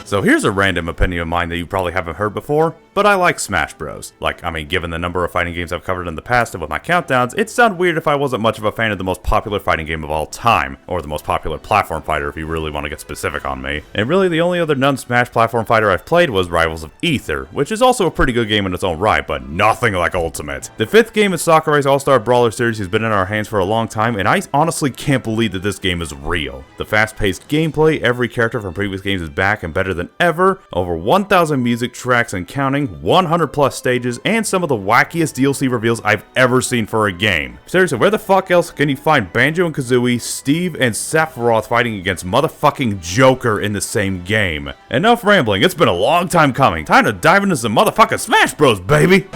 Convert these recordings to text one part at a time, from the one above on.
So here's a random opinion of mine that you probably haven't heard before, but I like Smash Bros. Given the number of fighting games I've covered in the past and with my countdowns, it'd sound weird if I wasn't much of a fan of the most popular fighting game of all time, or the most popular platform fighter if you really want to get specific on me. And really the only other non-Smash platform fighter I've played was Rivals of Aether, which is also a pretty good game in its own right, but nothing like Ultimate. The 5th game in Sakurai's All-Star Brawler series has been in our hands for a long time, and I honestly can't believe that this game is real. The fast-paced gameplay, every character from previous games is back and better than ever, over 1,000 music tracks and counting, 100 plus stages, and some of the wackiest DLC reveals I've ever seen for a game. Seriously, where the fuck else can you find Banjo and Kazooie, Steve, and Sephiroth fighting against motherfucking Joker in the same game? Enough rambling, it's been a long time coming. Time to dive into some motherfucking Smash Bros, baby!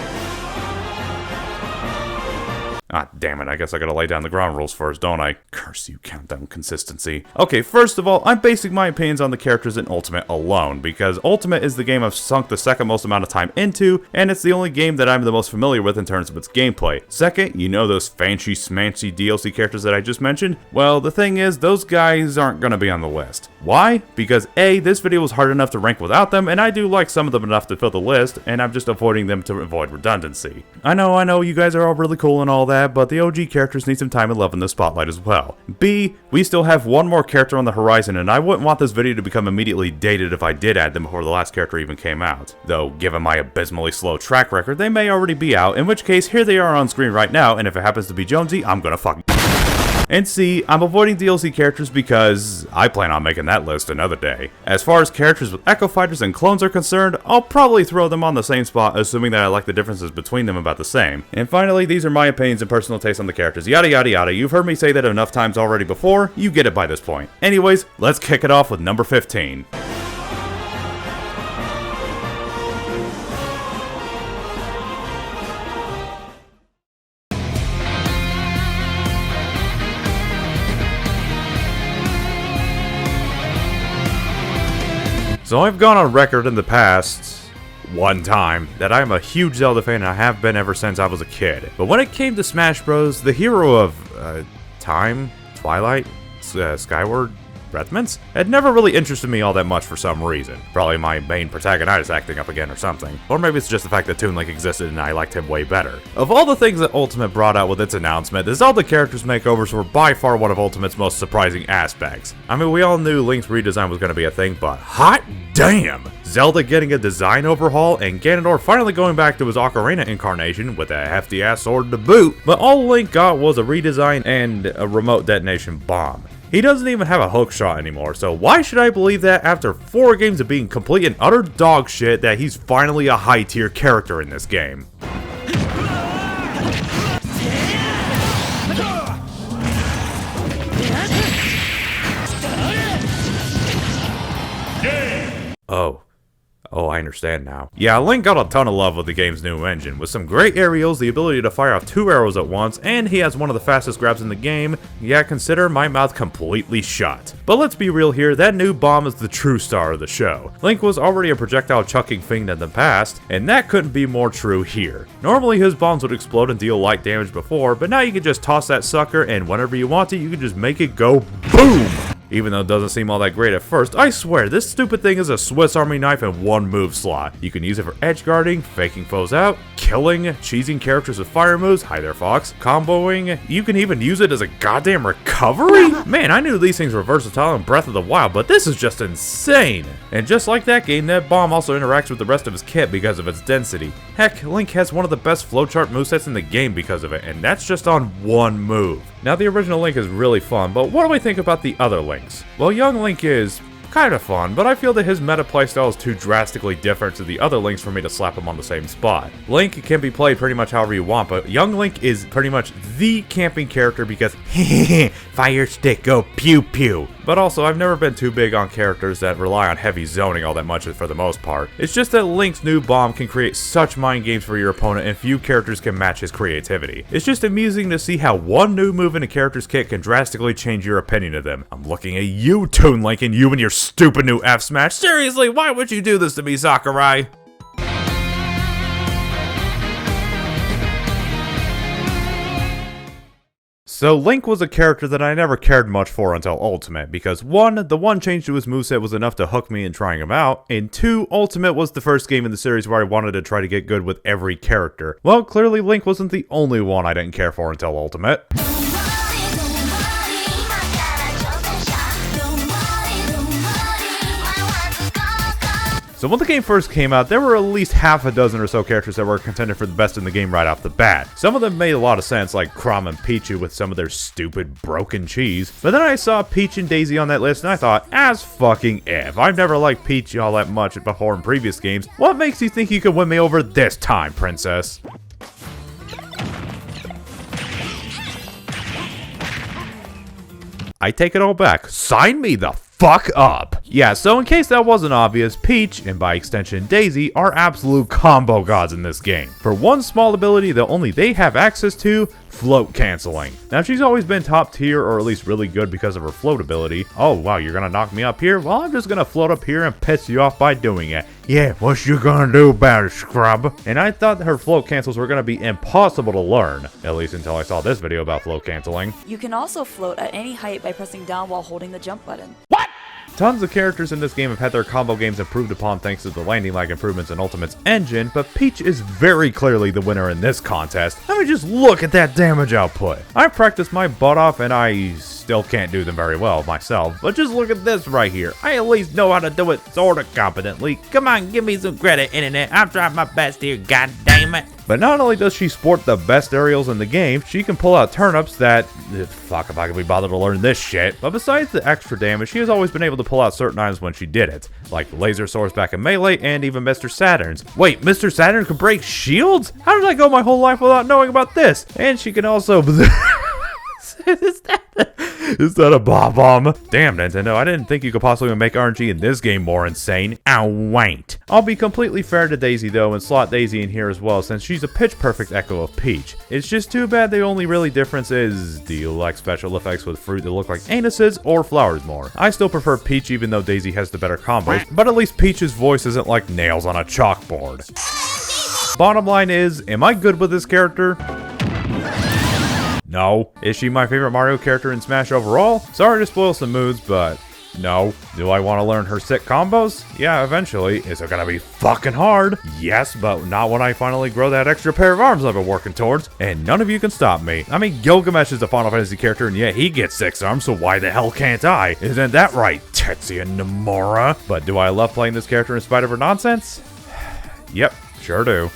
Ah, damn it, I guess I gotta lay down the ground rules first, don't I? Curse you, countdown consistency. Okay, first of all, I'm basing my opinions on the characters in Ultimate alone, because Ultimate is the game I've sunk the second most amount of time into, and it's the only game that I'm the most familiar with in terms of its gameplay. Second, you know those fancy smancy DLC characters that I just mentioned? Well, the thing is, those guys aren't gonna be on the list. Why? Because A, this video was hard enough to rank without them, and I do like some of them enough to fill the list, and I'm just avoiding them to avoid redundancy. I know, you guys are all really cool and all that, but the OG characters need some time and love in the spotlight as well. B, we still have one more character on the horizon, and I wouldn't want this video to become immediately dated if I did add them before the last character even came out. Though, given my abysmally slow track record, they may already be out, in which case, here they are on screen right now, and if it happens to be Jonesy, I'm gonna fucking... And C, I'm avoiding DLC characters because I plan on making that list another day. As far as characters with Echo Fighters and clones are concerned, I'll probably throw them on the same spot, assuming that I like the differences between them about the same. And finally, these are my opinions and personal taste on the characters, yada yada yada. You've heard me say that enough times already before, you get it by this point. Anyways, let's kick it off with number 15. So I've gone on record in the past, one time, that I am a huge Zelda fan and I have been ever since I was a kid. But when it came to Smash Bros, the hero of, Time, Twilight, Skyward, Breathmints had never really interested me all that much for some reason. Probably my main protagonist acting up again or something. Or maybe it's just the fact that Toon Link existed and I liked him way better. Of all the things that Ultimate brought out with its announcement, the Zelda characters makeovers were by far one of Ultimate's most surprising aspects. I mean, we all knew Link's redesign was going to be a thing, but hot damn! Zelda getting a design overhaul and Ganondorf finally going back to his Ocarina incarnation with a hefty ass sword to boot, but all Link got was a redesign and a remote detonation bomb. He doesn't even have a hook shot anymore, so why should I believe that after 4 games of being complete and utter dog shit that he's finally a high tier character in this game? Oh, I understand now. Yeah, Link got a ton of love with the game's new engine, with some great aerials, the ability to fire off 2 arrows at once, and he has one of the fastest grabs in the game. Yeah, consider my mouth completely shut. But let's be real here, that new bomb is the true star of the show. Link was already a projectile chucking fiend in the past, and that couldn't be more true here. Normally his bombs would explode and deal light damage before, but now you can just toss that sucker, and whenever you want to, you can just make it go BOOM! Even though it doesn't seem all that great at first, I swear, this stupid thing is a Swiss Army knife in one move slot. You can use it for edge guarding, faking foes out, killing, cheesing characters with fire moves, hi there Fox, comboing, you can even use it as a goddamn recovery? Man, I knew these things were versatile in Breath of the Wild, but this is just insane! And just like that game, that bomb also interacts with the rest of his kit because of its density. Heck, Link has one of the best flowchart movesets in the game because of it, and that's just on one move. Now the original Link is really fun, but what do I think about the other Links? Well, young Link is kind of fun, but I feel that his meta playstyle is too drastically different to the other Links for me to slap him on the same spot. Link can be played pretty much however you want, but young Link is pretty much the camping character because fire stick go pew pew. But also, I've never been too big on characters that rely on heavy zoning all that much for the most part. It's just that Link's new bomb can create such mind games for your opponent and few characters can match his creativity. It's just amusing to see how one new move in a character's kit can drastically change your opinion of them. I'm looking at you, Toon Link, and you and your stupid new F smash. Seriously, why would you do this to me, Sakurai? So Link was a character that I never cared much for until Ultimate, because 1, the one change to his moveset was enough to hook me in trying him out, and 2, Ultimate was the first game in the series where I wanted to try to get good with every character. Well, clearly Link wasn't the only one I didn't care for until Ultimate. So when the game first came out, there were at least half a dozen or so characters that were contended for the best in the game right off the bat. Some of them made a lot of sense, like Chrom and Pichu with some of their stupid broken cheese. But then I saw Peach and Daisy on that list and I thought, as fucking if. I've never liked Peach all that much before in previous games. What makes you think you could win me over this time, princess? I take it all back. Sign me the fuck up. Yeah, so in case that wasn't obvious, Peach, and by extension Daisy, are absolute combo gods in this game. For one small ability that only they have access to, float canceling. Now she's always been top tier, or at least really good because of her float ability. Oh wow, you're gonna knock me up here? Well, I'm just gonna float up here and piss you off by doing it. Yeah, what you gonna do about it, scrub? And I thought her float cancels were gonna be impossible to learn, at least until I saw this video about float canceling. You can also float at any height by pressing down while holding the jump button. What? Tons of characters in this game have had their combo games improved upon thanks to the landing lag improvements in Ultimate's engine, but Peach is very clearly the winner in this contest. I mean, just look at that damage output. I've practiced my butt off and I still can't do them very well myself, but just look at this right here. I at least know how to do it sorta competently. Come on, give me some credit, internet. I've tried my best here, god damn it. But not only does she sport the best aerials in the game, she can pull out turnips that, fuck if I could be bothered to learn this shit. But besides the extra damage, she has always been able to pull out certain items when she did it, like the laser swords back in Melee and even Mr. Saturn's. Wait, Mr. Saturn can break shields? How did I go my whole life without knowing about this? And she can also... Is that a bomb? Damn, Nintendo, I didn't think you could possibly make RNG in this game more insane. Ow, ain't. I'll be completely fair to Daisy though and slot Daisy in here as well since she's a pitch-perfect echo of Peach. It's just too bad the only really difference is, do you like special effects with fruit that look like anuses or flowers more? I still prefer Peach even though Daisy has the better combos, but at least Peach's voice isn't like nails on a chalkboard. Bottom line is, am I good with this character? No. Is she my favorite Mario character in Smash overall? Sorry to spoil some moods, but no. Do I want to learn her sick combos? Yeah, eventually. Is it gonna be fucking hard? Yes, but not when I finally grow that extra pair of arms I've been working towards, and none of you can stop me. I mean, Gilgamesh is a Final Fantasy character, and yeah, he gets 6 arms, so why the hell can't I? Isn't that right, Tetsuya Nomura? But do I love playing this character in spite of her nonsense? Yep, sure do.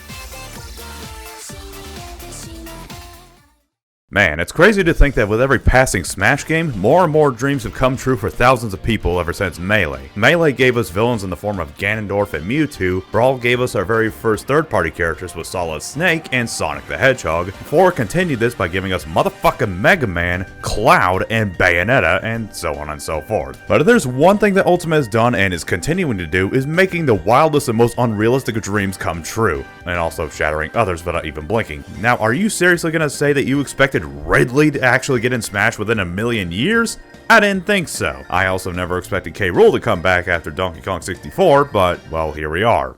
Man, it's crazy to think that with every passing Smash game, more and more dreams have come true for thousands of people ever since Melee. Melee gave us villains in the form of Ganondorf and Mewtwo, Brawl gave us our very first third-party characters with Solid Snake and Sonic the Hedgehog, 4 continued this by giving us motherfucking Mega Man, Cloud, and Bayonetta, and so on and so forth. But if there's one thing that Ultimate has done and is continuing to do is making the wildest and most unrealistic of dreams come true, and also shattering others without even blinking. Now, are you seriously gonna say that you expected Ridley to actually get in Smash within a million years? I didn't think so. I also never expected Rool to come back after Donkey Kong 64, but, well, here we are.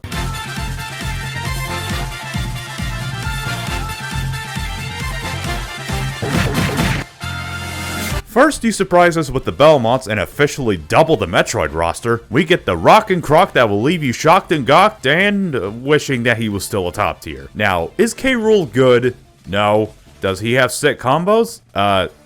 First, you surprise us with the Belmonts and officially double the Metroid roster. We get the Rockin' Croc that will leave you shocked and gawked and wishing that he was still a top tier. Now, is Rool good? No. Does he have sick combos?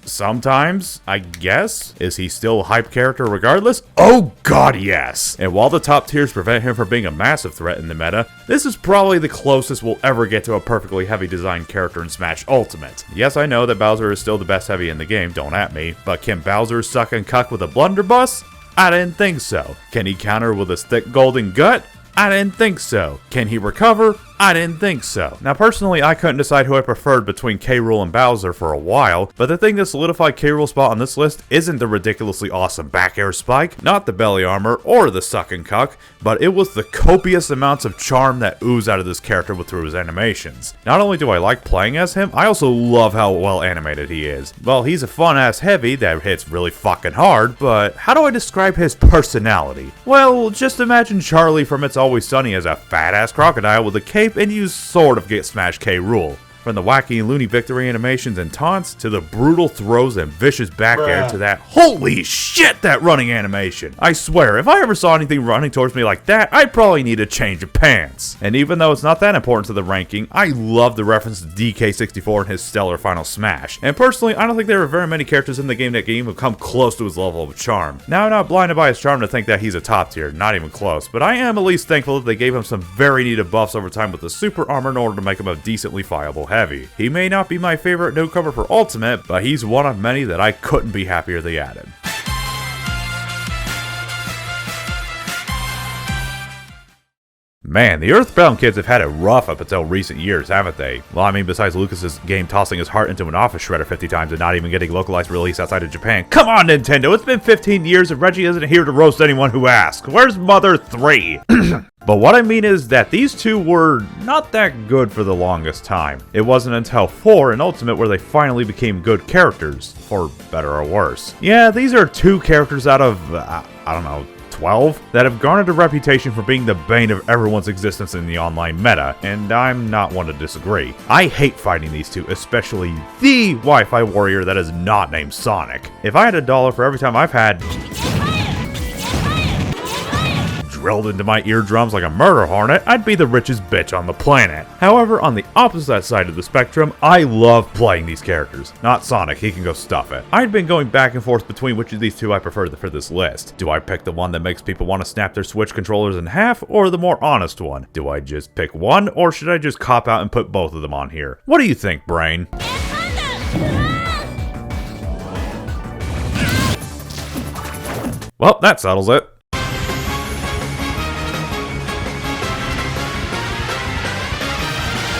Sometimes, I guess. Is he still a hype character regardless? Oh god, yes! And while the top tiers prevent him from being a massive threat in the meta, this is probably the closest we'll ever get to a perfectly heavy designed character in Smash Ultimate. Yes, I know that Bowser is still the best heavy in the game, don't at me, but can Bowser suck and cuck with a blunderbuss? I didn't think so. Can he counter with a thick golden gut? I didn't think so. Can he recover? I didn't think so. Now personally, I couldn't decide who I preferred between Rool and Bowser for a while, but the thing that solidified Rool's spot on this list isn't the ridiculously awesome back air spike, not the belly armor, or the suck and cuck, but it was the copious amounts of charm that ooze out of this character through his animations. Not only do I like playing as him, I also love how well animated he is. Well, he's a fun ass heavy that hits really fucking hard, but how do I describe his personality? Well, just imagine Charlie from It's Always Sunny as a fat ass crocodile with a cape and you sort of get Smash Rool. From the wacky and loony victory animations and taunts, to the brutal throws and vicious back air, to that holy shit that running animation. I swear, if I ever saw anything running towards me like that, I'd probably need a change of pants. And even though it's not that important to the ranking, I love the reference to DK64 and his stellar final smash. And personally, I don't think there are very many characters in the game that can even come close to his level of charm. Now, I'm not blinded by his charm to think that he's a top tier, not even close, but I am at least thankful that they gave him some very needed buffs over time with the super armor in order to make him a decently viable heavy. He may not be my favorite newcomer for Ultimate, but he's one of many that I couldn't be happier they added. Man, the Earthbound kids have had it rough up until recent years, haven't they? Well, I mean, besides Lucas's game tossing his heart into an office shredder 50 times and not even getting localized release outside of Japan. Come on, Nintendo, it's been 15 years and Reggie isn't here to roast anyone who asks. Where's Mother 3? But what I mean is that these two were not that good for the longest time. It wasn't until 4 and Ultimate where they finally became good characters, for better or worse. Yeah, these are two characters out of, I don't know, 12 that have garnered a reputation for being the bane of everyone's existence in the online meta, and I'm not one to disagree. I hate fighting these two, especially the Wi-Fi warrior that is not named Sonic. If I had $1 for every time I've had drilled into my eardrums like a murder hornet, I'd be the richest bitch on the planet. However, on the opposite side of the spectrum, I love playing these characters. Not Sonic, he can go stuff it. I'd been going back and forth between which of these two I prefer for this list. Do I pick the one that makes people want to snap their Switch controllers in half, or the more honest one? Do I just pick one, or should I just cop out and put both of them on here? What do you think, Brain? Well, that settles it.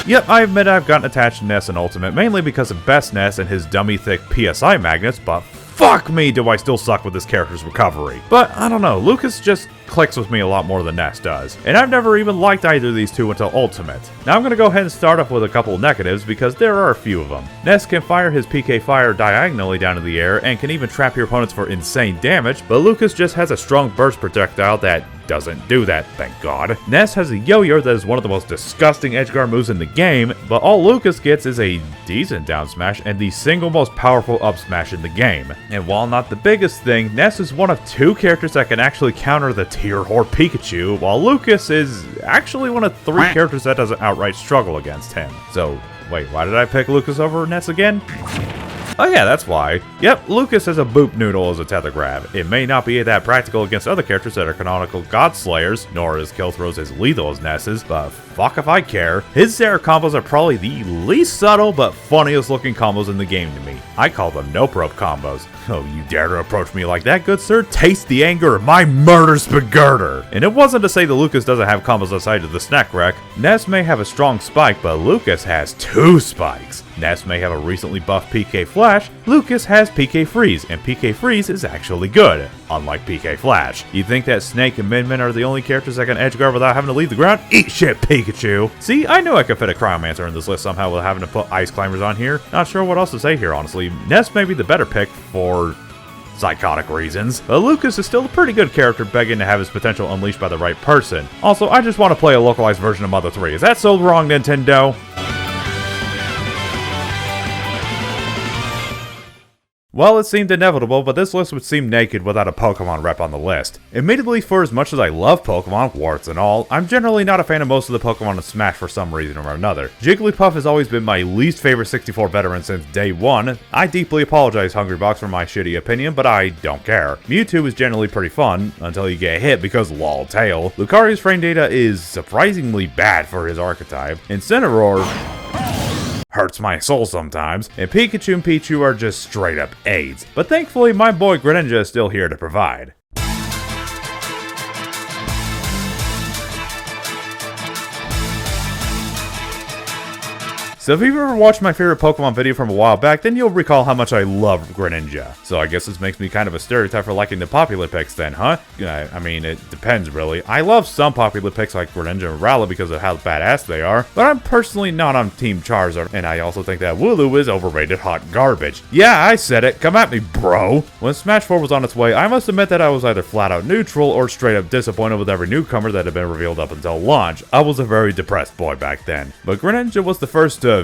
Yep, I admit I've gotten attached to Ness in Ultimate, mainly because of Best Ness and his dummy-thick PSI magnets, but fuck me do I still suck with this character's recovery. But I don't know, Lucas just clicks with me a lot more than Ness does, and I've never even liked either of these two until Ultimate. Now I'm going to go ahead and start off with a couple negatives because there are a few of them. Ness can fire his PK fire diagonally down in the air and can even trap your opponents for insane damage, but Lucas just has a strong burst projectile that doesn't do that, thank God. Ness has a yo-yo that is one of the most disgusting edgeguard moves in the game, but all Lucas gets is a decent down smash and the single most powerful up smash in the game. And while not the biggest thing, Ness is one of two characters that can actually counter the tier whore Pikachu, while Lucas is actually one of 3 characters that doesn't outright struggle against him. So, wait, why did I pick Lucas over Ness again? Oh yeah, that's why. Yep, Lucas has a boop noodle as a tether grab. It may not be that practical against other characters that are canonical god slayers, nor is kill throws as lethal as Ness's, but fuck if I care. His Zera combos are probably the least subtle but funniest looking combos in the game to me. I call them nope rope combos. Oh, you dare to approach me like that, good sir? Taste the anger of my murder spagurter! And it wasn't to say that Lucas doesn't have combos outside of the snack wreck. Ness may have a strong spike, but Lucas has 2 spikes. Ness may have a recently buffed PK Flash, Lucas has PK Freeze, and PK Freeze is actually good, unlike PK Flash. You think that Snake and Min-Min are the only characters that can edgeguard without having to leave the ground? Eat shit, Pikachu! See, I knew I could fit a Cryomancer in this list somehow without having to put Ice Climbers on here. Not sure what else to say here, honestly. Ness may be the better pick for psychotic reasons, but Lucas is still a pretty good character begging to have his potential unleashed by the right person. Also, I just want to play a localized version of Mother 3. Is that so wrong, Nintendo? Well, it seemed inevitable, but this list would seem naked without a Pokemon rep on the list. Admittedly, for as much as I love Pokemon, warts and all, I'm generally not a fan of most of the Pokemon in Smash for some reason or another. Jigglypuff has always been my least favorite 64 veteran since day one. I deeply apologize, Hungrybox, for my shitty opinion, but I don't care. Mewtwo is generally pretty fun, until you get hit because lol tail. Lucario's frame data is surprisingly bad for his archetype. Incineroar hurts my soul sometimes, and Pikachu and Pichu are just straight up AIDS. But thankfully, my boy Greninja is still here to provide. So if you've ever watched my favorite Pokemon video from a while back, then you'll recall how much I love Greninja. So I guess this makes me kind of a stereotype for liking the popular picks then, huh? I mean, it depends really. I love some popular picks like Greninja and Rowlet because of how badass they are, but I'm personally not on Team Charizard, and I also think that Wooloo is overrated hot garbage. Yeah, I said it, come at me, bro! When Smash 4 was on its way, I must admit that I was either flat out neutral or straight up disappointed with every newcomer that had been revealed up until launch. I was a very depressed boy back then. But Greninja was the first of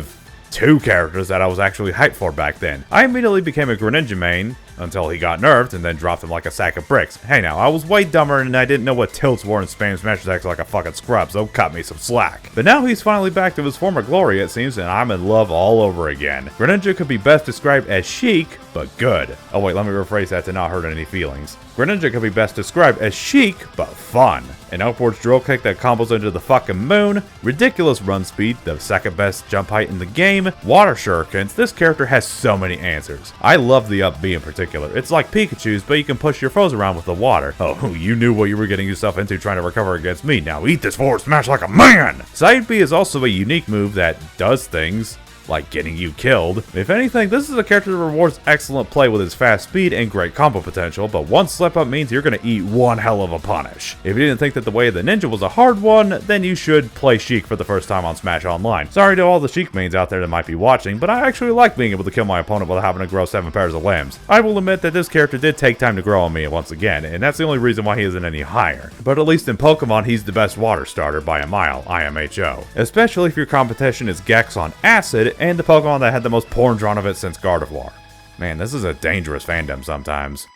two characters that I was actually hyped for back then. I immediately became a Greninja main, until he got nerfed and then dropped him like a sack of bricks. Hey now, I was way dumber and I didn't know what tilts were and spam smash attacks like a fucking scrub, so cut me some slack. But now he's finally back to his former glory, it seems, and I'm in love all over again. Greninja could be best described as chic, but good. Oh wait, let me rephrase that to not hurt any feelings. Greninja could be best described as chic, but fun. An upwards drill kick that combos into the fucking moon, ridiculous run speed, the second best jump height in the game, water shurikens. This character has so many answers. I love the up B in particular. It's like Pikachu's, but you can push your foes around with the water. Oh, you knew what you were getting yourself into trying to recover against me. Now eat this forward smash like a man! Side B is also a unique move that does things like getting you killed. If anything, this is a character that rewards excellent play with his fast speed and great combo potential, but one slip up means you're gonna eat one hell of a punish. If you didn't think that the way of the ninja was a hard one, then you should play Sheik for the first time on Smash Online. Sorry to all the Sheik mains out there that might be watching, but I actually like being able to kill my opponent without having to grow 7 pairs of limbs. I will admit that this character did take time to grow on me once again, and that's the only reason why he isn't any higher. But at least in Pokemon, he's the best water starter by a mile, IMHO. Especially if your competition is Gex on Acid, and the Pokemon that had the most porn drawn of it since Gardevoir. Man, this is a dangerous fandom sometimes.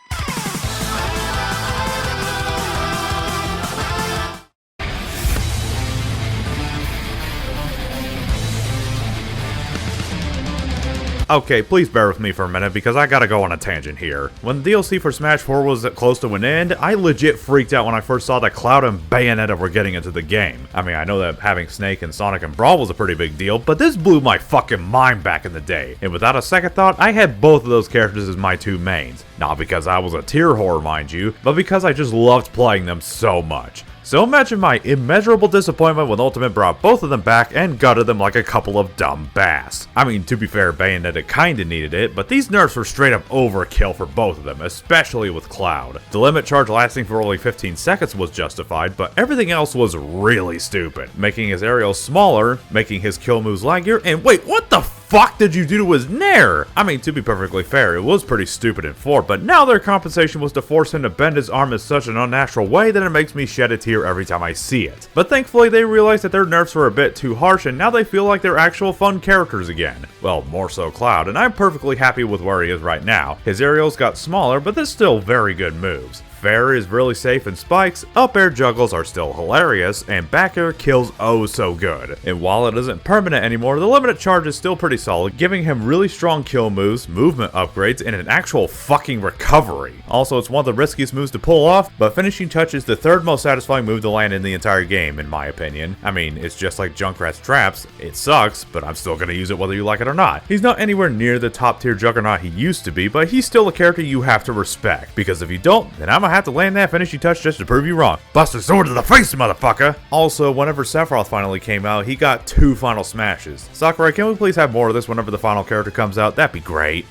Okay, please bear with me for a minute because I gotta go on a tangent here. When the DLC for Smash 4 was close to an end, I legit freaked out when I first saw that Cloud and Bayonetta were getting into the game. I mean, I know that having Snake and Sonic and Brawl was a pretty big deal, but this blew my fucking mind back in the day. And without a second thought, I had both of those characters as my two mains. Not because I was a tier whore, mind you, but because I just loved playing them so much. So imagine my immeasurable disappointment when Ultimate brought both of them back and gutted them like a couple of dumb bass. I mean, to be fair, Bayonetta kinda needed it, but these nerfs were straight up overkill for both of them, especially with Cloud. The limit charge lasting for only 15 seconds was justified, but everything else was really stupid. Making his aerial smaller, making his kill moves laggier, and wait, what the fuck did you do to his Nair? I mean, to be perfectly fair, it was pretty stupid in 4, but now their compensation was to force him to bend his arm in such an unnatural way that it makes me shed a tear every time I see it. But thankfully they realized that their nerfs were a bit too harsh and now they feel like they're actual fun characters again. Well, more so Cloud, and I'm perfectly happy with where he is right now. His aerials got smaller, but they're still very good moves. Fair is really safe in spikes, up air juggles are still hilarious, and back air kills oh so good. And while it isn't permanent anymore, the limited charge is still pretty solid, giving him really strong kill moves, movement upgrades, and an actual fucking recovery. Also, it's one of the riskiest moves to pull off, but finishing touch is the third most satisfying move to land in the entire game, in my opinion. I mean, it's just like Junkrat's traps, it sucks, but I'm still gonna use it whether you like it or not. He's not anywhere near the top tier juggernaut he used to be, but he's still a character you have to respect, because if you don't, then I'm gonna have to land that finishing touch just to prove you wrong. Bust a sword to the face, motherfucker! Also, whenever Sephiroth finally came out, he got 2 final smashes. Sakurai, can we please have more of this whenever the final character comes out? That'd be great.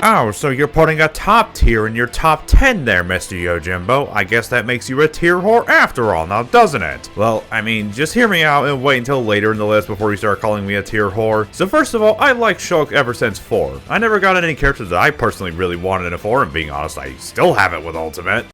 Oh, so you're putting a top tier in your top 10 there, Mr. Yojimbo. I guess that makes you a tier whore after all, now doesn't it? Well, I mean, just hear me out and wait until later in the list before you start calling me a tier whore. So first of all, I like Shulk ever since 4. I never got any characters that I personally really wanted in a 4, and being honest, I still have it with Ultimate.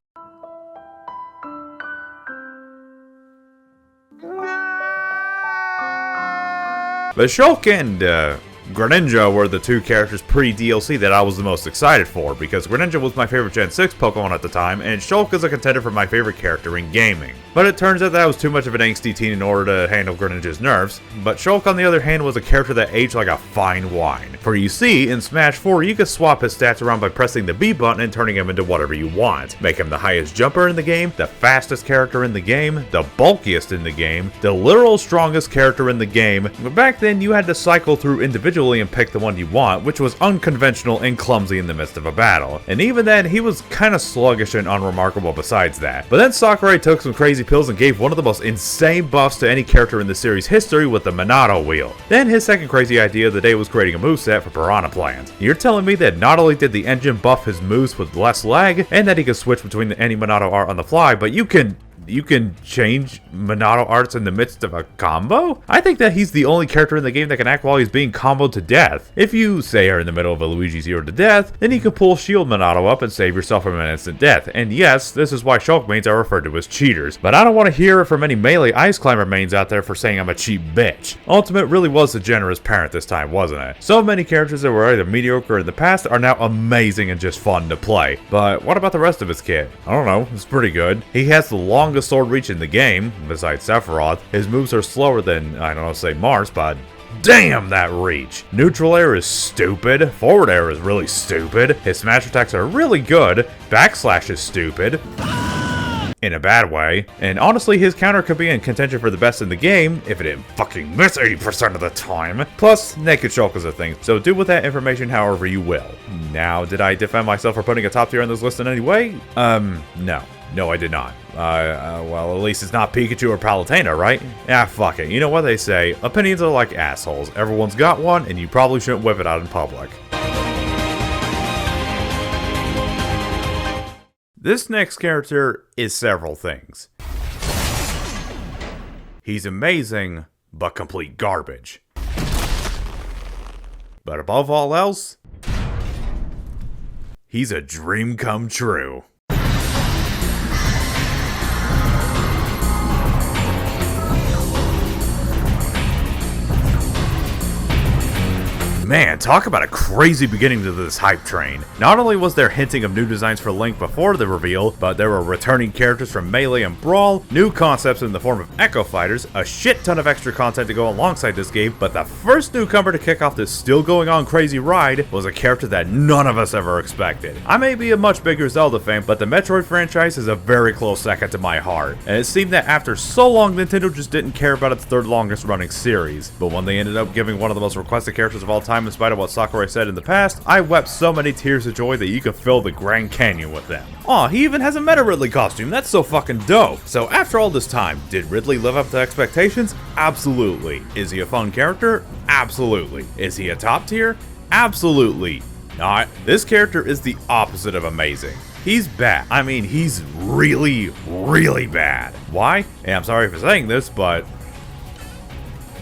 But Shulk and, Greninja were the two characters pre-DLC that I was the most excited for, because Greninja was my favorite Gen 6 Pokemon at the time, and Shulk is a contender for my favorite character in gaming. But it turns out that I was too much of an angsty teen in order to handle Greninja's nerfs, but Shulk on the other hand was a character that aged like a fine wine. For you see, in Smash 4 you could swap his stats around by pressing the B button and turning him into whatever you want. Make him the highest jumper in the game, the fastest character in the game, the bulkiest in the game, the literal strongest character in the game, but back then you had to cycle through individually and pick the one you want, which was unconventional and clumsy in the midst of a battle. And even then, he was kinda sluggish and unremarkable besides that. But then Sakurai took some crazy pills and gave one of the most insane buffs to any character in the series history with the Monado wheel. Then his second crazy idea of the day was creating a moveset for Piranha Plant. You're telling me that not only did the engine buff his moves with less lag, and that he could switch between any Monado art on the fly, but you can you can change Monado arts in the midst of a combo? I think that he's the only character in the game that can act while he's being comboed to death. If you, say, are in the middle of a Luigi Zero to death, then you can pull Shield Monado up and save yourself from an instant death. And yes, this is why Shulk mains are referred to as cheaters. But I don't want to hear it from any melee Ice Climber mains out there for saying I'm a cheap bitch. Ultimate really was the generous parent this time, wasn't it? So many characters that were either mediocre in the past are now amazing and just fun to play. But what about the rest of his kit? I don't know, it's pretty good. He has the longest sword reach in the game, besides Sephiroth. His moves are slower than, I don't know, say Mars, but damn that reach! Neutral air is stupid, forward air is really stupid, his smash attacks are really good, backslash is stupid, in a bad way, and honestly his counter could be in contention for the best in the game if it didn't fucking miss 80% of the time. Plus, Naked Shulk is a thing, so do with that information however you will. Now, did I defend myself for putting a top tier on this list in any way? No. No, I did not. Well, at least it's not Pikachu or Palutena, right? Ah, fuck it. You know what they say, opinions are like assholes. Everyone's got one, and you probably shouldn't whip it out in public. This next character is several things. He's amazing, but complete garbage. But above all else, he's a dream come true. Man, talk about a crazy beginning to this hype train. Not only was there hinting of new designs for Link before the reveal, but there were returning characters from Melee and Brawl, new concepts in the form of Echo Fighters, a shit ton of extra content to go alongside this game, but the first newcomer to kick off this still going on crazy ride was a character that none of us ever expected. I may be a much bigger Zelda fan, but the Metroid franchise is a very close second to my heart, and it seemed that after so long Nintendo just didn't care about its third longest running series. But when they ended up giving one of the most requested characters of all time in spite of what Sakurai said in the past, I wept so many tears of joy that you could fill the Grand Canyon with them. Aw, he even has a Meta Ridley costume, that's so fucking dope! So after all this time, did Ridley live up to expectations? Absolutely. Is he a fun character? Absolutely. Is he a top tier? Absolutely not. This character is the opposite of amazing. He's bad. I mean, he's really, really bad. Why? And I'm sorry for saying this, but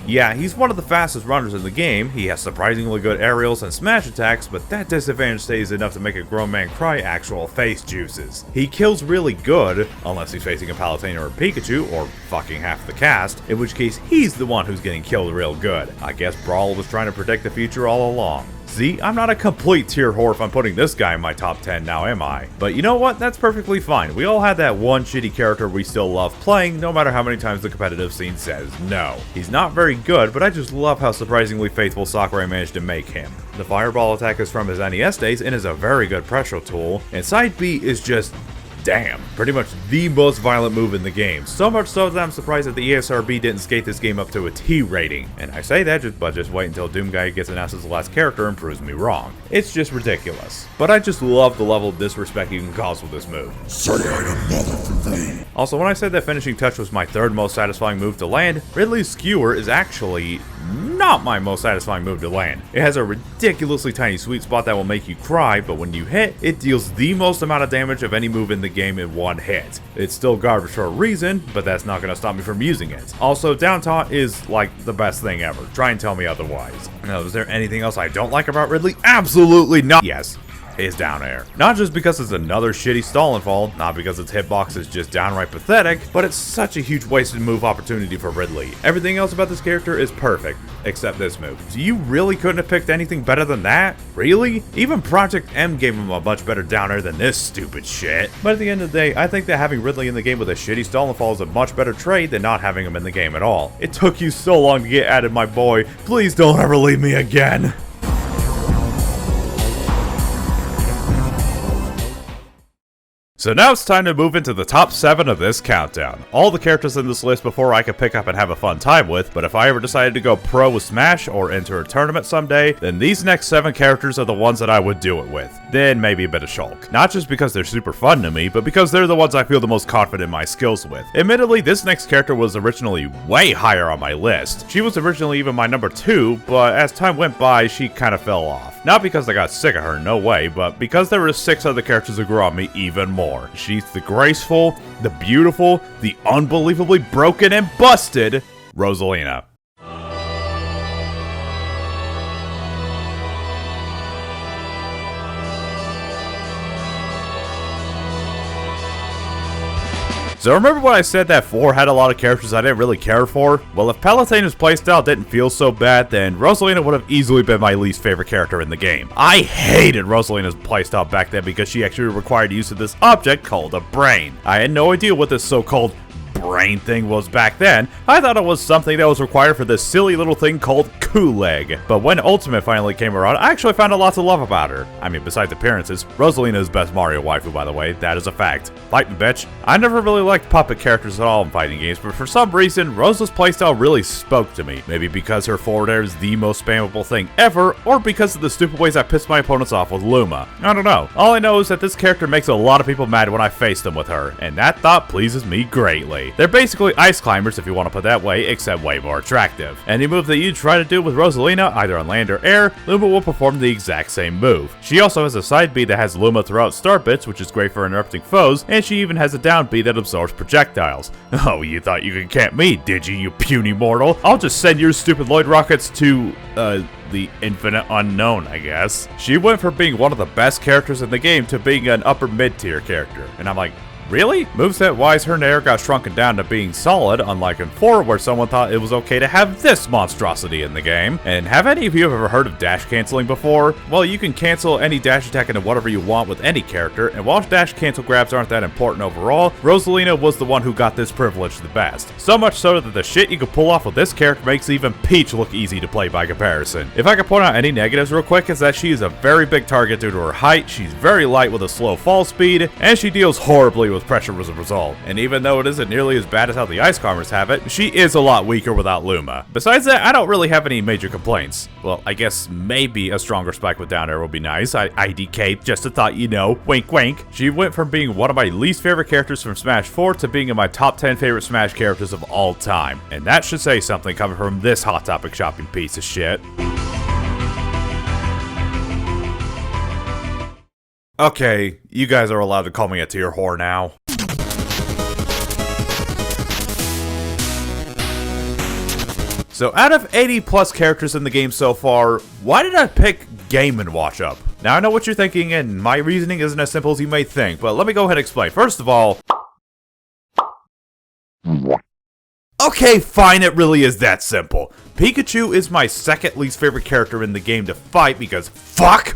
yeah, he's one of the fastest runners in the game, he has surprisingly good aerials and smash attacks, but that disadvantage stays enough to make a grown man cry actual face juices. He kills really good, unless he's facing a Palutena or a Pikachu, or fucking half the cast, in which case he's the one who's getting killed real good. I guess Brawl was trying to predict the future all along. See, I'm not a complete tier whore if I'm putting this guy in my top 10 now, am I? But you know what? That's perfectly fine. We all had that one shitty character we still love playing, no matter how many times the competitive scene says no. He's not very good, but I just love how surprisingly faithful Sakurai managed to make him. The Fireball attack is from his NES days and is a very good pressure tool, and Side B is just damn, pretty much the most violent move in the game. So much so that I'm surprised that the ESRB didn't skate this game up to a T rating. And I say that but just wait until Doomguy gets announced as the last character and proves me wrong. It's just ridiculous. But I just love the level of disrespect you can cause with this move. Also, when I said that finishing touch was my third most satisfying move to land, Ridley's Skewer is actually not my most satisfying move to land. It has a ridiculously tiny sweet spot that will make you cry, but when you hit, it deals the most amount of damage of any move in the game in one hit. It's still garbage for a reason, but that's not going to stop me from using it. Also, down taunt is like the best thing ever. Try and tell me otherwise. Now, is there anything else I don't like about Ridley? Absolutely not. Yes. Is down air. Not just because it's another shitty stall and fall, not because its hitbox is just downright pathetic, but it's such a huge wasted move opportunity for Ridley. Everything else about this character is perfect, except this move. So you really couldn't have picked anything better than that? Really? Even Project M gave him a much better down air than this stupid shit. But at the end of the day, I think that having Ridley in the game with a shitty stall and fall is a much better trade than not having him in the game at all. It took you so long to get added, my boy. Please don't ever leave me again. So now it's time to move into the top 7 of this countdown. All the characters in this list before I could pick up and have a fun time with, but if I ever decided to go pro with Smash or enter a tournament someday, then these next 7 characters are the ones that I would do it with. Then maybe a bit of Shulk. Not just because they're super fun to me, but because they're the ones I feel the most confident in my skills with. Admittedly, this next character was originally way higher on my list. She was originally even my number 2, but as time went by, she kind of fell off. Not because I got sick of her, no way, but because there were 6 other characters who grew on me even more. She's the graceful, the beautiful, the unbelievably broken and busted Rosalina. So remember when I said that 4 had a lot of characters I didn't really care for? Well, if Palutena's playstyle didn't feel so bad, then Rosalina would have easily been my least favorite character in the game. I hated Rosalina's playstyle back then because she actually required use of this object called a brain. I had no idea what this so-called brain thing was back then. I thought it was something that was required for this silly little thing called Kool-Leg. But when Ultimate finally came around, I actually found a lot to love about her. I mean, besides appearances, Rosalina is best Mario waifu, by the way. That is a fact. Fighting bitch. I never really liked puppet characters at all in fighting games, but for some reason, Rosa's playstyle really spoke to me. Maybe because her forward air is the most spammable thing ever, or because of the stupid ways I pissed my opponents off with Luma. I don't know. All I know is that this character makes a lot of people mad when I face them with her, and that thought pleases me greatly. They're basically ice climbers, if you want to put that way, except way more attractive. Any move that you try to do with Rosalina, either on land or air, Luma will perform the exact same move. She also has a side B that has Luma throw out star bits, which is great for interrupting foes, and she even has a down B that absorbs projectiles. Oh, you thought you could camp me, did you puny mortal? I'll just send your stupid Lloyd rockets to, the infinite unknown, I guess. She went from being one of the best characters in the game to being an upper mid-tier character, and I'm like, really? Moveset-wise, her nair got shrunken down to being solid, unlike in 4, where someone thought it was okay to have this monstrosity in the game. And have any of you ever heard of dash canceling before? Well, you can cancel any dash attack into whatever you want with any character, and while dash cancel grabs aren't that important overall, Rosalina was the one who got this privilege the best. So much so that the shit you can pull off with this character makes even Peach look easy to play by comparison. If I could point out any negatives real quick, is that she is a very big target due to her height, she's very light with a slow fall speed, and she deals horribly with pressure as a result. And even though it isn't nearly as bad as how the ice climbers have it, she is a lot weaker without Luma. Besides that, I don't really have any major complaints. Well, I guess maybe a stronger spike with down air would be nice. IDK, just a thought, you know, wink wink. She went from being one of my least favorite characters from Smash 4 to being in my top 10 favorite Smash characters of all time. And that should say something coming from this Hot Topic shopping piece of shit. Okay, you guys are allowed to call me a tier whore now. So out of 80 plus characters in the game so far, why did I pick Game & Watch up? Now I know what you're thinking, and my reasoning isn't as simple as you may think, but let me go ahead and explain. First of all, okay, fine, it really is that simple. Pikachu is my second least favorite character in the game to fight because fuck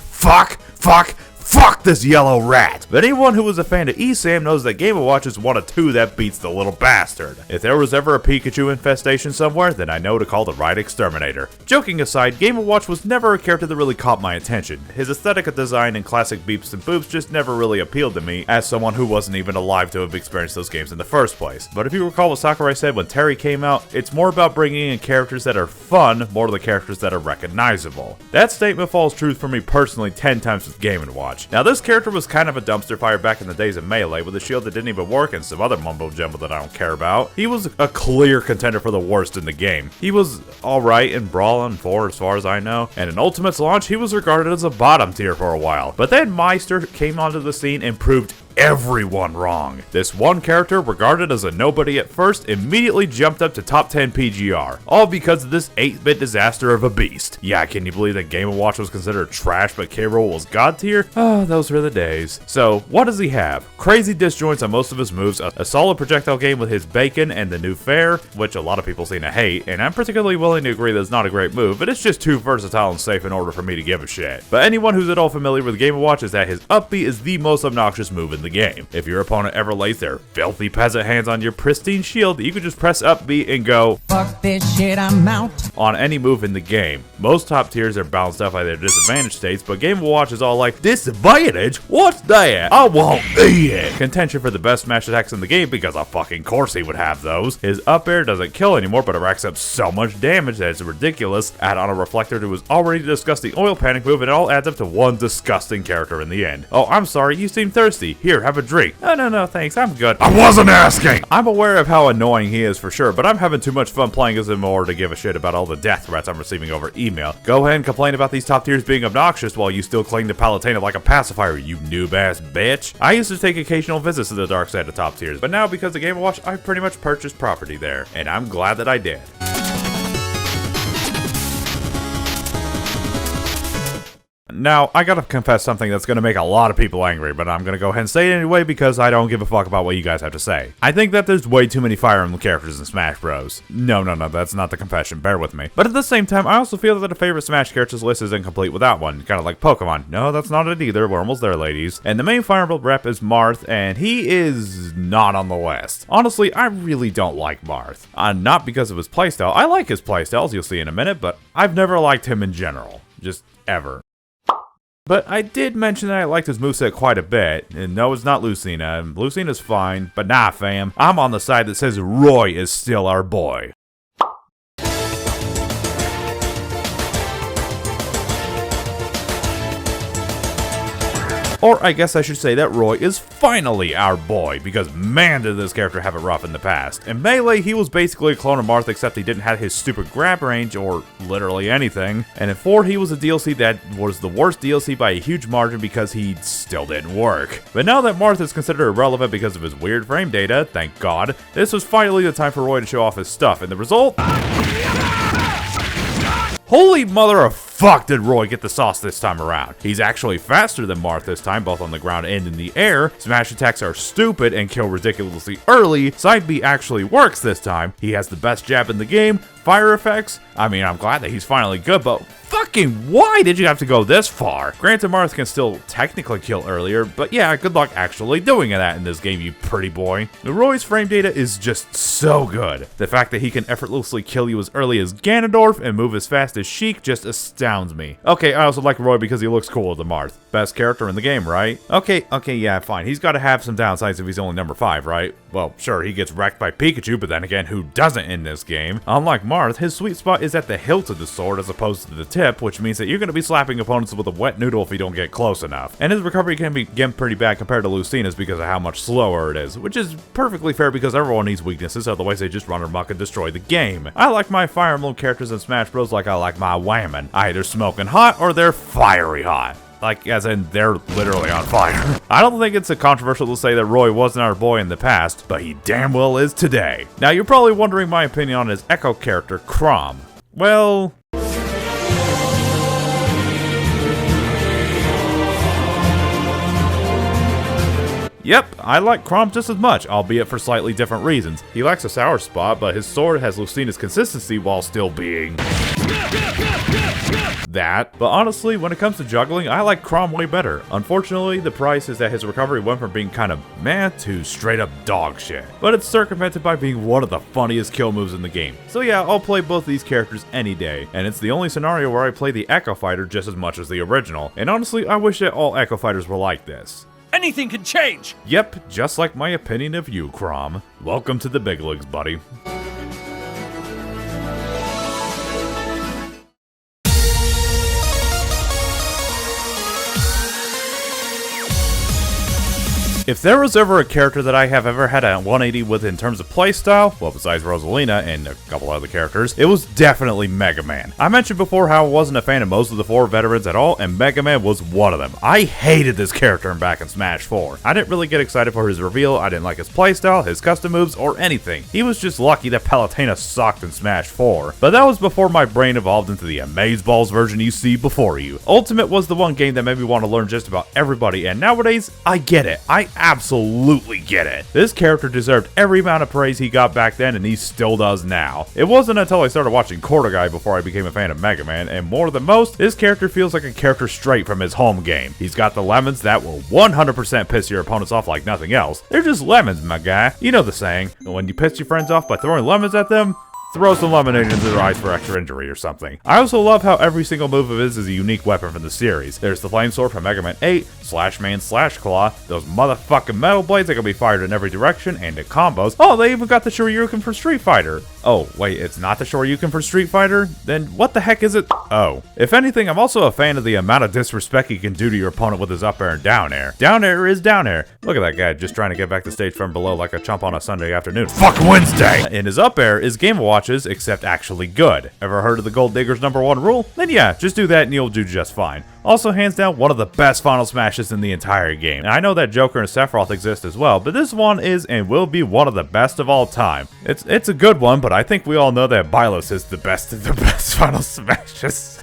this yellow rat. But anyone who is a fan of ESAM knows that Game & Watch is one of 2 that beats the little bastard. If there was ever a Pikachu infestation somewhere, then I know to call the right exterminator. Joking aside, Game & Watch was never a character that really caught my attention. His aesthetic of design and classic beeps and boops just never really appealed to me as someone who wasn't even alive to have experienced those games in the first place. But if you recall what Sakurai said when Terry came out, it's more about bringing in characters that are fun more than characters that are recognizable. That statement falls true for me personally 10 times with Game & Watch. Now this character was kind of a dumpster fire back in the days of Melee with a shield that didn't even work and some other mumbo jumbo that I don't care about. He was a clear contender for the worst in the game. He was alright in Brawl and 4 as far as I know, and in Ultimate's launch he was regarded as a bottom tier for a while. But then Meister came onto the scene and proved everyone wrong. This one character, regarded as a nobody at first, immediately jumped up to top 10 PGR, all because of this 8-bit disaster of a beast. Yeah, can you believe that Game & Watch was considered trash but K. Rool was god tier? Oh, those were the days. So, what does he have? Crazy disjoints on most of his moves, a solid projectile game with his bacon and the new fair, which a lot of people seem to hate, and I'm particularly willing to agree that it's not a great move, but it's just too versatile and safe in order for me to give a shit. But anyone who's at all familiar with Game & Watch is that his up B is the most obnoxious move in the game. If your opponent ever lays their filthy peasant hands on your pristine shield, you can just press up B and go, fuck this shit, I'm out, on any move in the game. Most top tiers are balanced out by their disadvantage states, but Game & Watch is all like, disadvantage? What's that? I won't eat it. Contention for the best smash attacks in the game because of fucking course he would have those. His up air doesn't kill anymore, but it racks up so much damage that it's ridiculous. Add on a reflector to his already disgusting oil panic move, and it all adds up to one disgusting character in the end. Oh, I'm sorry, you seem thirsty. Here, Here, have a drink. No, thanks, I'm good. I wasn't asking! I'm aware of how annoying he is for sure, but I'm having too much fun playing as him in order to give a shit about all the death threats I'm receiving over email. Go ahead and complain about these top tiers being obnoxious while you still cling to Palutena like a pacifier, you noob-ass bitch. I used to take occasional visits to the dark side of top tiers, but now because of Game & Watch, I've pretty much purchased property there, and I'm glad that I did. Now, I gotta confess something that's gonna make a lot of people angry, but I'm gonna go ahead and say it anyway because I don't give a fuck about what you guys have to say. I think that there's way too many Fire Emblem characters in Smash Bros. No, that's not the confession, bear with me. But at the same time, I also feel that a favorite Smash characters list is incomplete without one, kinda like Pokemon. No, that's not it either, we're almost there, ladies. And the main Fire Emblem rep is Marth, and he is not on the list. Honestly, I really don't like Marth. Not because of his playstyle. I like his playstyles, you'll see in a minute, but I've never liked him in general. Just ever. But I did mention that I liked his moveset quite a bit, and no, it's not Lucina. Lucina's fine, but nah fam, I'm on the side that says Roy is still our boy. Or I guess I should say that Roy is finally our boy, because man did this character have it rough in the past. In Melee, he was basically a clone of Marth except he didn't have his stupid grab range or literally anything. And in 4, he was a DLC that was the worst DLC by a huge margin because he still didn't work. But now that Marth is considered irrelevant because of his weird frame data, thank God, this was finally the time for Roy to show off his stuff, and the result? Holy mother of fuck did Roy get the sauce this time around. He's actually faster than Marth this time, both on the ground and in the air. Smash attacks are stupid and kill ridiculously early. Side B actually works this time. He has the best jab in the game. Fire effects, I mean, I'm glad that he's finally good, but fucking why did you have to go this far? Granted, Marth can still technically kill earlier, but yeah, good luck actually doing that in this game, you pretty boy. Roy's frame data is just so good. The fact that he can effortlessly kill you as early as Ganondorf and move as fast as Sheik just astounds me. Okay, I also like Roy because he looks cooler than Marth. Best character in the game, right? Okay, yeah, fine. He's got to have some downsides if he's only number 5, right? Well, sure, he gets wrecked by Pikachu, but then again, who doesn't in this game? Unlike Marth, his sweet spot is at the hilt of the sword as opposed to the tip, which means that you're going to be slapping opponents with a wet noodle if you don't get close enough. And his recovery can be again pretty bad compared to Lucina's because of how much slower it is, which is perfectly fair because everyone needs weaknesses, otherwise they just run amok and destroy the game. I like my Fire Emblem characters in Smash Bros. Like I like my whammon. Either smoking hot or they're fiery hot. Like, as in, they're literally on fire. I don't think it's a controversial to say that Roy wasn't our boy in the past, but he damn well is today. Now, you're probably wondering my opinion on his Echo character, Chrom. Well... Yep, I like Chrom just as much, albeit for slightly different reasons. He lacks a sour spot, but his sword has Lucina's consistency while still being... that. But honestly, when it comes to juggling, I like Chrom way better. Unfortunately, the price is that his recovery went from being kind of meh to straight up dog shit. But it's circumvented by being one of the funniest kill moves in the game. So yeah, I'll play both these characters any day. And it's the only scenario where I play the Echo Fighter just as much as the original. And honestly, I wish that all Echo Fighters were like this. Anything can change! Yep, just like my opinion of you, Chrom. Welcome to the big leagues, buddy. If there was ever a character that I have ever had a 180 with in terms of playstyle, well besides Rosalina and a couple other characters, it was definitely Mega Man. I mentioned before how I wasn't a fan of most of the 4 veterans at all, and Mega Man was one of them. I hated this character back in Smash 4. I didn't really get excited for his reveal, I didn't like his playstyle, his custom moves, or anything. He was just lucky that Palutena sucked in Smash 4. But that was before my brain evolved into the Amazeballs version you see before you. Ultimate was the one game that made me want to learn just about everybody, and nowadays, I get it. I absolutely get it. This character deserved every amount of praise he got back then, and he still does now. It wasn't until I started watching Guy before I became a fan of Mega Man, and more than most, this character feels like a character straight from his home game. He's got the lemons that will 100% piss your opponents off like nothing else. They're just lemons, my guy. You know the saying, when you piss your friends off by throwing lemons at them, throw some lemonade into their eyes for extra injury or something. I also love how every single move of his is a unique weapon from the series. There's the Flame Sword from Mega Man 8, Slash Man Slash Claw, those motherfucking metal blades that can be fired in every direction and in combos. Oh, they even got the Shoryuken from Street Fighter. Oh, wait, it's not the Shoryuken for Street Fighter? Then what the heck is it? Oh. If anything, I'm also a fan of the amount of disrespect he can do to your opponent with his up air and down air. Down air is down air. Look at that guy just trying to get back to stage from below like a chump on a Sunday afternoon. Fuck Wednesday! And his up air is Game & Watch's, except actually good. Ever heard of the Gold Digger's #1 rule? Then yeah, just do that and you'll do just fine. Also, hands down, one of the best Final Smashes in the entire game. And I know that Joker and Sephiroth exist as well, but this one is and will be one of the best of all time. It's a good one, but I think we all know that Bylos is the best of the best Final Smashes.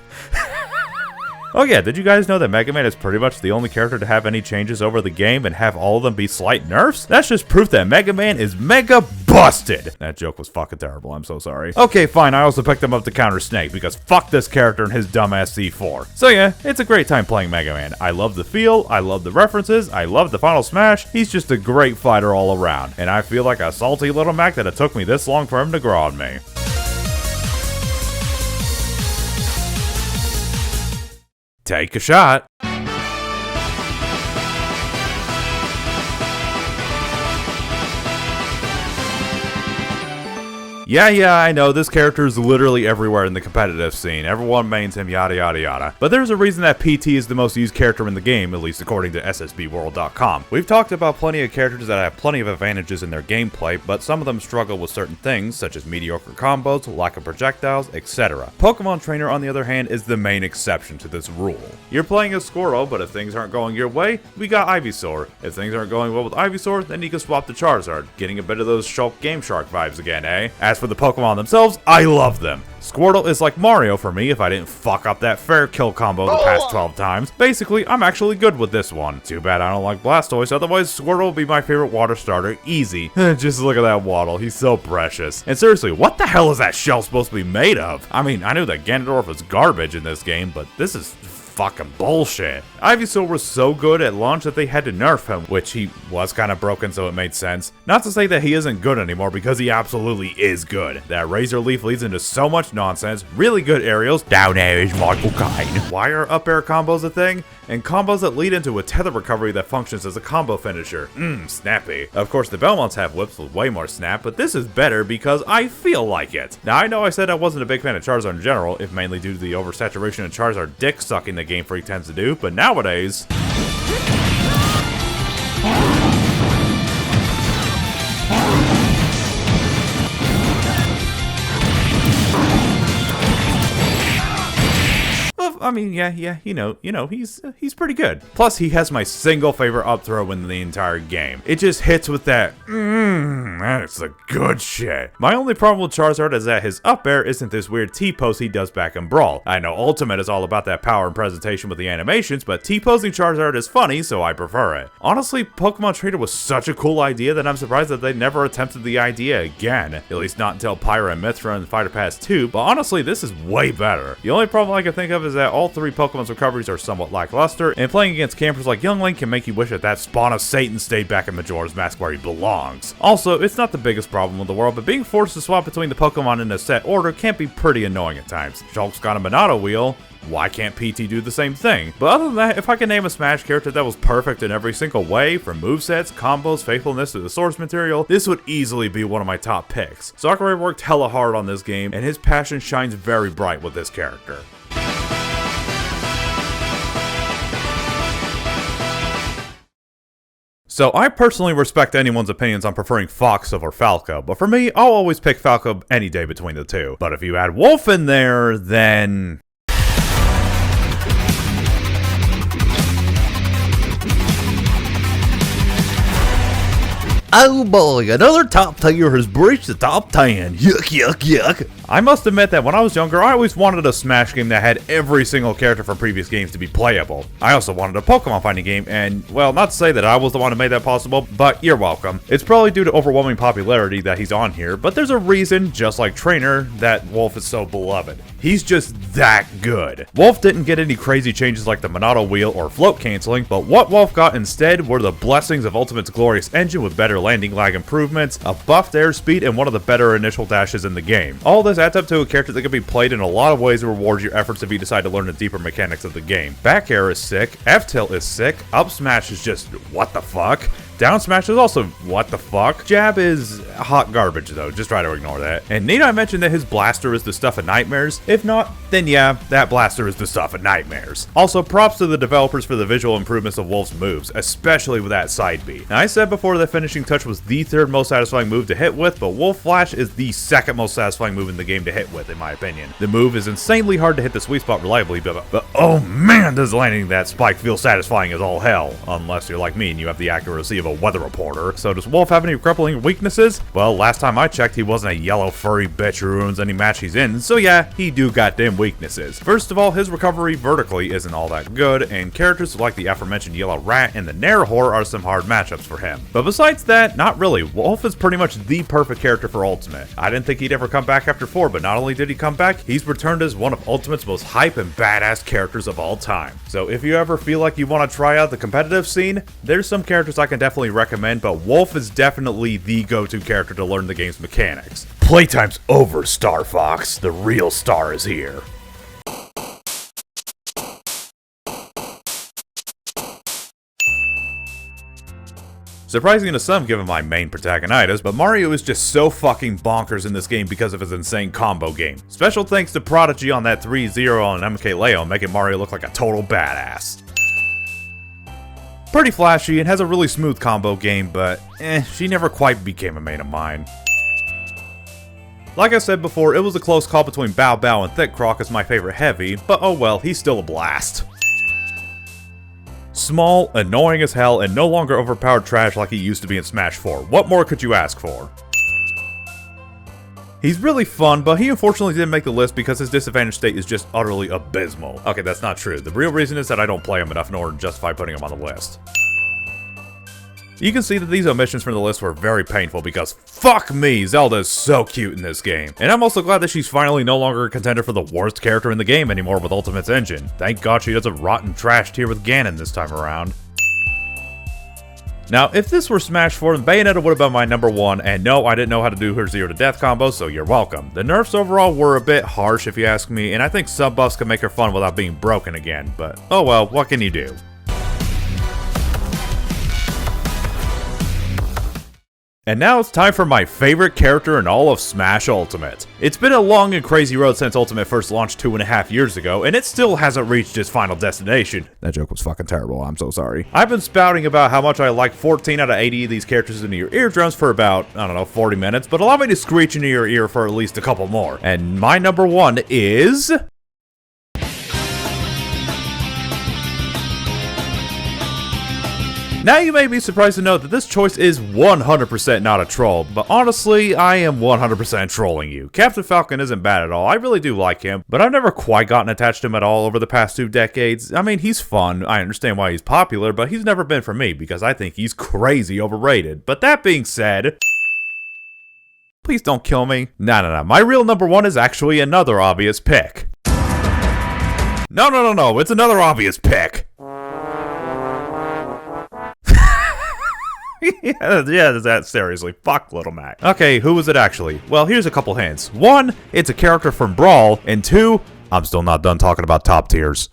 Oh yeah, did you guys know that Mega Man is pretty much the only character to have any changes over the game and have all of them be slight nerfs? That's just proof that Mega Man is mega busted! That joke was fucking terrible, I'm so sorry. Okay, fine, I also picked him up to counter Snake, because fuck this character and his dumbass C4. So yeah, it's a great time playing Mega Man. I love the feel, I love the references, I love the Final Smash, he's just a great fighter all around. And I feel like a salty little Mac that it took me this long for him to grow on me. Take a shot. Yeah, I know, this character is literally everywhere in the competitive scene. Everyone mains him, yada yada yada. But there's a reason that PT is the most used character in the game, at least according to SSBworld.com. We've talked about plenty of characters that have plenty of advantages in their gameplay, but some of them struggle with certain things, such as mediocre combos, lack of projectiles, etc. Pokemon Trainer, on the other hand, is the main exception to this rule. You're playing as Squirtle, but if things aren't going your way, we got Ivysaur. If things aren't going well with Ivysaur, then you can swap to Charizard, getting a bit of those Shulk Game Shark vibes again, eh? As for the Pokemon themselves, I love them. Squirtle is like Mario for me if I didn't fuck up that fair kill combo the past 12 times. Basically, I'm actually good with this one. Too bad I don't like Blastoise, otherwise Squirtle will be my favorite water starter, easy. Just look at that Waddle, he's so precious. And seriously, what the hell is that shell supposed to be made of? I mean, I knew that Ganondorf was garbage in this game, but this is fucking bullshit. Ivysaur was so good at launch that they had to nerf him, which he was kind of broken, so it made sense. Not to say that he isn't good anymore, because he absolutely is good. That Razor Leaf leads into so much nonsense, really good aerials, down air is Michael Caine. Why are up air combos a thing? And combos that lead into a tether recovery that functions as a combo finisher. Snappy. Of course, the Belmonts have whips with way more snap, but this is better because I feel like it. Now, I know I said I wasn't a big fan of Charizard in general, if mainly due to the oversaturation of Charizard dick sucking that Game Freak tends to do, but nowadays... I mean, yeah, you know, he's pretty good. Plus, he has my single favorite up throw in the entire game. It just hits with that, that's the good shit. My only problem with Charizard is that his up air isn't this weird T-pose he does back in Brawl. I know Ultimate is all about that power and presentation with the animations, but T-posing Charizard is funny, so I prefer it. Honestly, Pokemon Trainer was such a cool idea that I'm surprised that they never attempted the idea again. At least not until Pyra and Mithra and Fighter Pass 2, but honestly, this is way better. The only problem I can think of is that all three Pokemon's recoveries are somewhat lackluster, and playing against campers like Young Link can make you wish that spawn of Satan stayed back in Majora's Mask where he belongs. Also, it's not the biggest problem in the world, but being forced to swap between the Pokemon in a set order can be pretty annoying at times. Shulk's got a Monado wheel, why can't PT do the same thing? But other than that, if I can name a Smash character that was perfect in every single way, from movesets, combos, faithfulness to the source material, this would easily be one of my top picks. Sakurai worked hella hard on this game, and his passion shines very bright with this character. So I personally respect anyone's opinions on preferring Fox over Falco, but for me, I'll always pick Falco any day between the two. But if you add Wolf in there, then... Oh boy, another top tier has breached the top 10. Yuck, yuck, yuck. I must admit that when I was younger, I always wanted a Smash game that had every single character from previous games to be playable. I also wanted a Pokemon fighting game, and, well, not to say that I was the one who made that possible, but you're welcome. It's probably due to overwhelming popularity that he's on here, but there's a reason, just like Trainer, that Wolf is so beloved. He's just that good. Wolf didn't get any crazy changes like the Monado wheel or float canceling, but what Wolf got instead were the blessings of Ultimate's glorious engine with better landing lag improvements, a buffed airspeed, and one of the better initial dashes in the game. All this adds up to a character that can be played in a lot of ways and rewards your efforts if you decide to learn the deeper mechanics of the game. Back air is sick, F-tilt is sick, up smash is just what the fuck, Down smash is also what the fuck. Jab is hot garbage though, just try to ignore that. And need I mention that his blaster is the stuff of nightmares? If not, then yeah, that blaster is the stuff of nightmares. Also, props to the developers for the visual improvements of Wolf's moves, especially with that side B. Now, I said before that finishing touch was the third most satisfying move to hit with, but Wolf Flash is the second most satisfying move in the game to hit with, in my opinion. The move is insanely hard to hit the sweet spot reliably, but oh man, does landing that spike feel satisfying as all hell. Unless you're like me and you have the accuracy of a weather reporter. So does Wolf have any crippling weaknesses? Well, last time I checked, he wasn't a yellow furry bitch who ruins any match he's in, so yeah, he do goddamn weaknesses. First of all, his recovery vertically isn't all that good, and characters like the aforementioned Yellow Rat and the Nairhor are some hard matchups for him. But besides that, not really. Wolf is pretty much the perfect character for Ultimate. I didn't think he'd ever come back after 4, but not only did he come back, he's returned as one of Ultimate's most hype and badass characters of all time. So if you ever feel like you want to try out the competitive scene, there's some characters I can definitely recommend, but Wolf is definitely the go-to character to learn the game's mechanics. Playtime's over, Star Fox. The real star is here. Surprising to some given my main protagonist, but Mario is just so fucking bonkers in this game because of his insane combo game. Special thanks to Prodigy on that 3-0 on MKLeo, making Mario look like a total badass. Pretty flashy and has a really smooth combo game, but she never quite became a main of mine. Like I said before, it was a close call between Bow Bow and Thick Croc as my favorite heavy, but oh well, he's still a blast. Small, annoying as hell, and no longer overpowered trash like he used to be in Smash 4. What more could you ask for? He's really fun, but he unfortunately didn't make the list because his disadvantaged state is just utterly abysmal. Okay, that's not true. The real reason is that I don't play him enough in order to justify putting him on the list. You can see that these omissions from the list were very painful because fuck me, Zelda is so cute in this game. And I'm also glad that she's finally no longer a contender for the worst character in the game anymore with Ultimate's engine. Thank God she doesn't rot in trash tier with Ganon this time around. Now, if this were Smash 4, then Bayonetta would have been my number 1, and no, I didn't know how to do her 0 to death combo, so you're welcome. The nerfs overall were a bit harsh if you ask me, and I think sub buffs can make her fun without being broken again, but oh well, what can you do? And now it's time for my favorite character in all of Smash Ultimate. It's been a long and crazy road since Ultimate first launched 2.5 years ago, and it still hasn't reached its final destination. That joke was fucking terrible, I'm so sorry. I've been spouting about how much I like 14 out of 80 of these characters into your eardrums for about, I don't know, 40 minutes, but allow me to screech into your ear for at least a couple more. And my number 1 is... Now you may be surprised to know that this choice is 100% not a troll, but honestly, I am 100% trolling you. Captain Falcon isn't bad at all, I really do like him, but I've never quite gotten attached to him at all over the past 2 decades. I mean, he's fun, I understand why he's popular, but he's never been for me because I think he's crazy overrated. But that being said... Please don't kill me. No, my real number 1 is actually another obvious pick. No, it's another obvious pick. yeah, that seriously. Fuck Little Mac. Okay, who was it actually? Well, here's a couple hints. 1, it's a character from Brawl, and 2, I'm still not done talking about top tiers.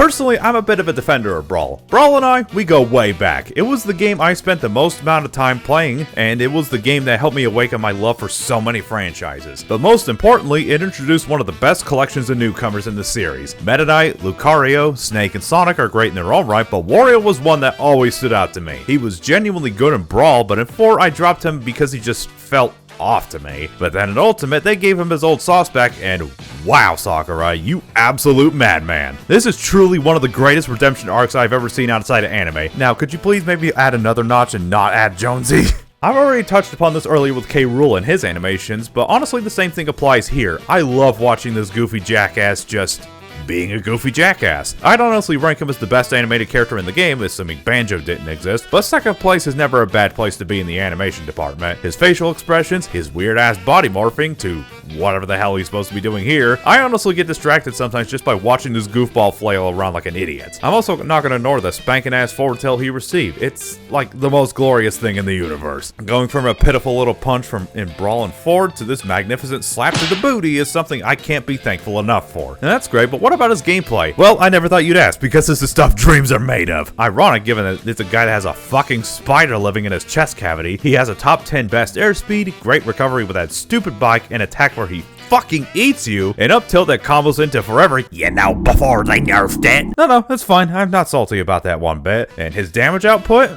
Personally, I'm a bit of a defender of Brawl. Brawl and I, we go way back. It was the game I spent the most amount of time playing, and it was the game that helped me awaken my love for so many franchises. But most importantly, it introduced one of the best collections of newcomers in the series. Meta Knight, Lucario, Snake, and Sonic are great in their own right, but Wario was one that always stood out to me. He was genuinely good in Brawl, but in 4 I dropped him because he just felt off to me. But then in Ultimate, they gave him his old sauce back, and wow, Sakurai, you absolute madman. This is truly one of the greatest redemption arcs I've ever seen outside of anime. Now, could you please maybe add another notch and not add Jonesy? I've already touched upon this earlier with Rool and his animations, but honestly the same thing applies here. I love watching this goofy jackass just being a goofy jackass. I'd honestly rank him as the best animated character in the game, assuming Banjo didn't exist, but second place is never a bad place to be in the animation department. His facial expressions, his weird ass body morphing to whatever the hell he's supposed to be doing here. I honestly get distracted sometimes just by watching this goofball flail around like an idiot. I'm also not gonna ignore the spanking ass forward tilt he received. It's like the most glorious thing in the universe. Going from a pitiful little punch in brawling forward to this magnificent slap to the booty is something I can't be thankful enough for. And that's great, but what about his gameplay? Well, I never thought you'd ask, because this is stuff dreams are made of. Ironic given that it's a guy that has a fucking spider living in his chest cavity. He has a top 10 best airspeed, great recovery with that stupid bike, and attack where he fucking eats you, and up tilt that combos into forever, you know, before they nerfed it. No, that's fine. I'm not salty about that one bit. And his damage output?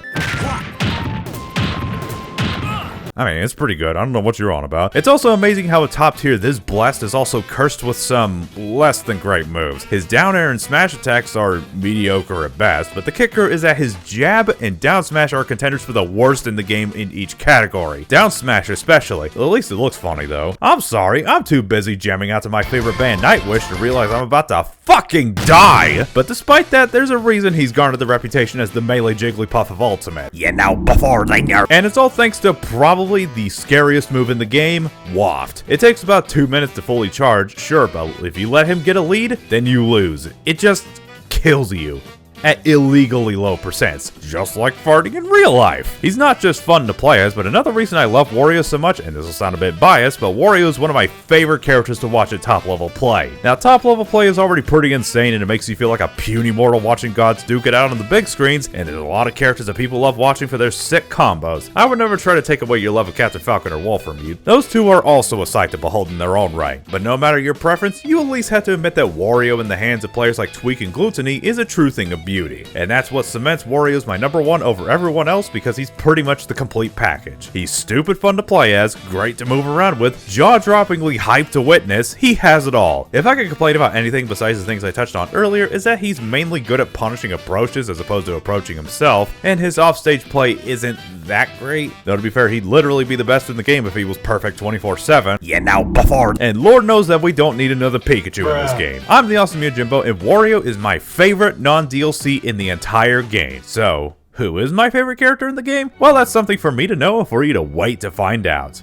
I mean, it's pretty good. I don't know what you're on about. It's also amazing how a top tier this blessed is also cursed with some less than great moves. His down air and smash attacks are mediocre at best, but the kicker is that his jab and down smash are contenders for the worst in the game in each category. Down smash especially. At least it looks funny though. I'm sorry, I'm too busy jamming out to my favorite band Nightwish to realize I'm about to fucking die! But despite that, there's a reason he's garnered the reputation as the melee Jigglypuff of Ultimate. You know, before they nerf. And it's all thanks to probably the scariest move in the game, Waft. It takes about 2 minutes to fully charge, sure, but if you let him get a lead, then you lose. It just kills you at illegally low percents, just like farting in real life. He's not just fun to play as, but another reason I love Wario so much, and this will sound a bit biased, but Wario is one of my favorite characters to watch at top level play. Now, top level play is already pretty insane, and it makes you feel like a puny mortal watching gods duke it out on the big screens, and there's a lot of characters that people love watching for their sick combos. I would never try to take away your love of Captain Falcon or Wolf from you. Those two are also a sight to behold in their own right, but no matter your preference, you at least have to admit that Wario in the hands of players like Tweak and Gluttony is a true thing of beauty. And that's what cements Wario as my #1 over everyone else, because he's pretty much the complete package. He's stupid fun to play as, great to move around with, jaw-droppingly hyped to witness, he has it all. If I could complain about anything besides the things I touched on earlier, is that he's mainly good at punishing approaches as opposed to approaching himself, and his offstage play isn't that great. Though to be fair, he'd literally be the best in the game if he was perfect 24/7. You know, before. And Lord knows that we don't need another Pikachu in this game. I'm the Awesome Jimbo, and Wario is my favorite non-DLC in the entire game. So, who is my favorite character in the game? Well, that's something for me to know and for you to wait to find out.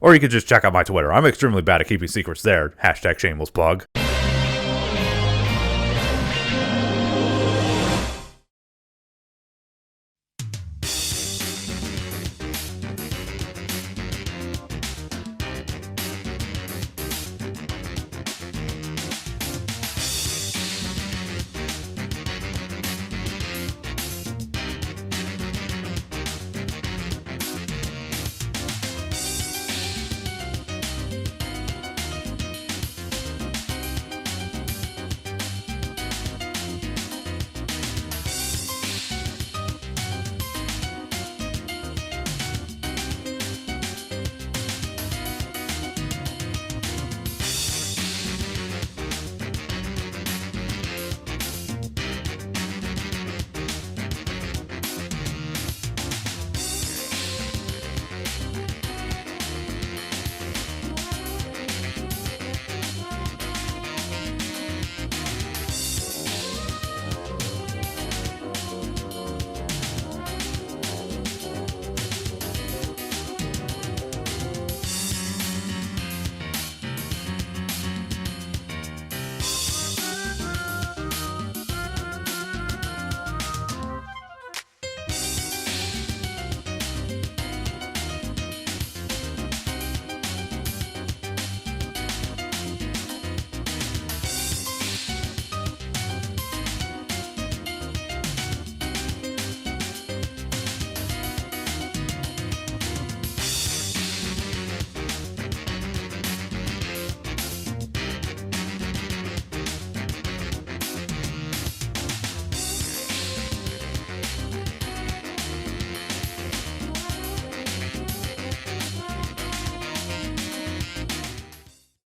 Or you could just check out my Twitter. I'm extremely bad at keeping secrets there. #shameless plug.